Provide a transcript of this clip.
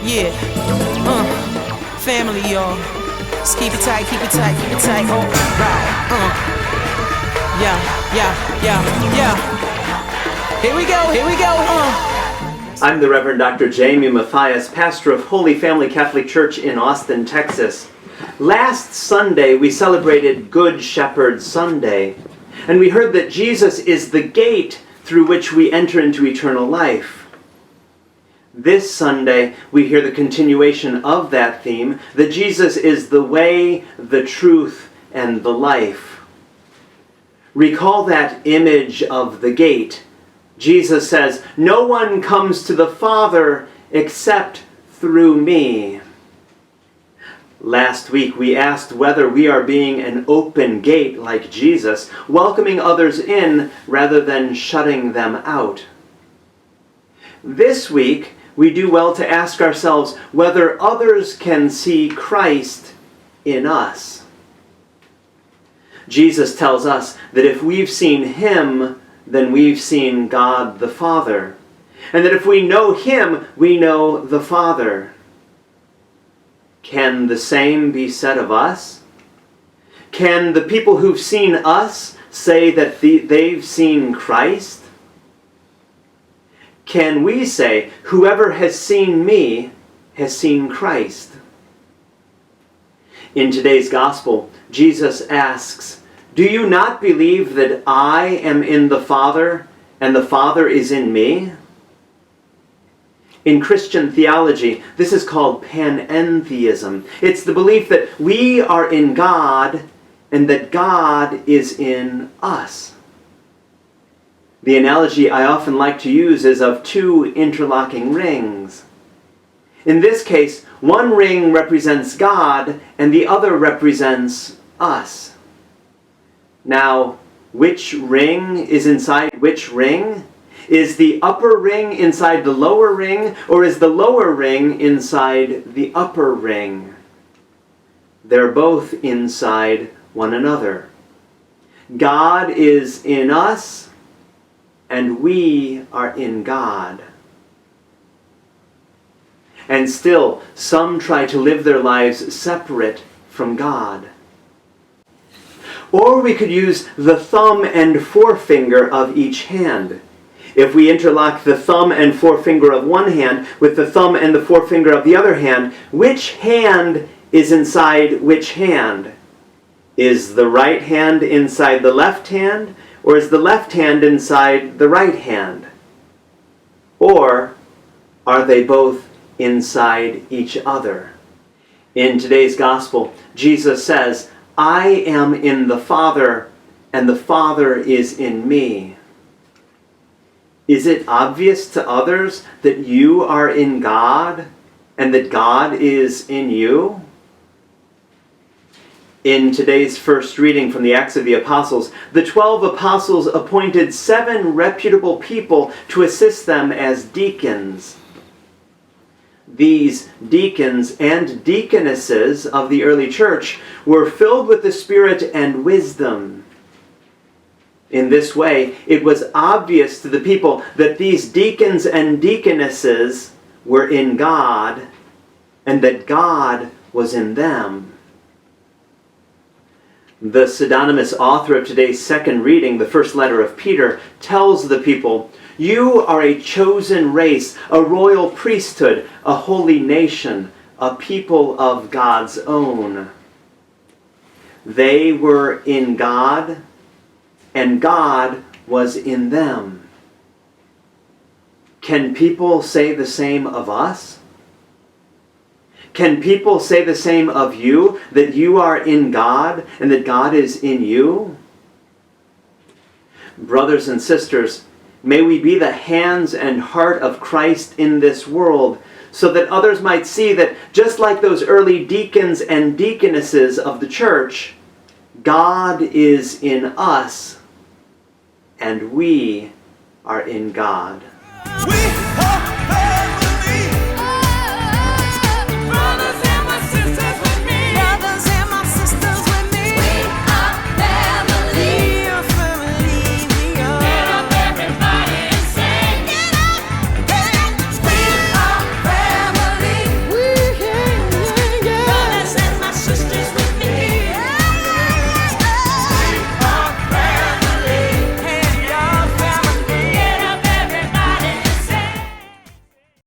Yeah. Family, y'all. Just keep it tight, keep it tight, keep it tight. Oh, right. Yeah. Here we go. I'm the Reverend Dr. Jayme Mathias, pastor of Holy Family Catholic Church in Austin, Texas. Last Sunday, we celebrated Good Shepherd Sunday, and we heard that Jesus is the gate through which we enter into eternal life. This Sunday, we hear the continuation of that theme, that Jesus is the way, the truth, and the life. Recall that image of the gate. Jesus says, "No one comes to the Father except through me." Last week we asked whether we are being an open gate like Jesus, welcoming others in rather than shutting them out. This week we do well to ask ourselves whether others can see Christ in us. Jesus tells us that if we've seen Him, then we've seen God the Father. And that if we know Him, we know the Father. Can the same be said of us? Can the people who've seen us say that they've seen Christ? Can we say, "Whoever has seen me has seen Christ"? In today's Gospel, Jesus asks, "Do you not believe that I am in the Father, and the Father is in me?" In Christian theology, this is called Panentheism. It's the belief that we are in God, and that God is in us. The analogy I often like to use is of two interlocking rings. In this case, one ring represents God, and the other represents us. Now, which ring is inside which ring? Is the upper ring inside the lower ring, or is the lower ring inside the upper ring? They're both inside one another. God is in us, and we are in God. And still, some try to live their lives separate from God. Or we could use the thumb and forefinger of each hand. If we interlock the thumb and forefinger of one hand with the thumb and the forefinger of the other hand, which hand is inside which hand? Is the right hand inside the left hand, or is the left hand inside the right hand? Or are they both inside each other? In today's Gospel, Jesus says, "I am in the Father, and the Father is in me." Is it obvious to others that you are in God, and that God is in you? In today's first reading from the Acts of the Apostles, the 12 apostles appointed 7 reputable people to assist them as deacons. These deacons and deaconesses of the early church were filled with the Spirit and wisdom. In this way, it was obvious to the people that these deacons and deaconesses were in God, and that God was in them. The pseudonymous author of today's second reading, the first letter of Peter, tells the people, "You are a chosen race, a royal priesthood, a holy nation, a people of God's own." They were in God, and God was in them. Can people say the same of us? Can people say the same of you, that you are in God and that God is in you? Brothers and sisters, may we be the hands and heart of Christ in this world, so that others might see that just like those early deacons and deaconesses of the church, God is in us, and we are in God.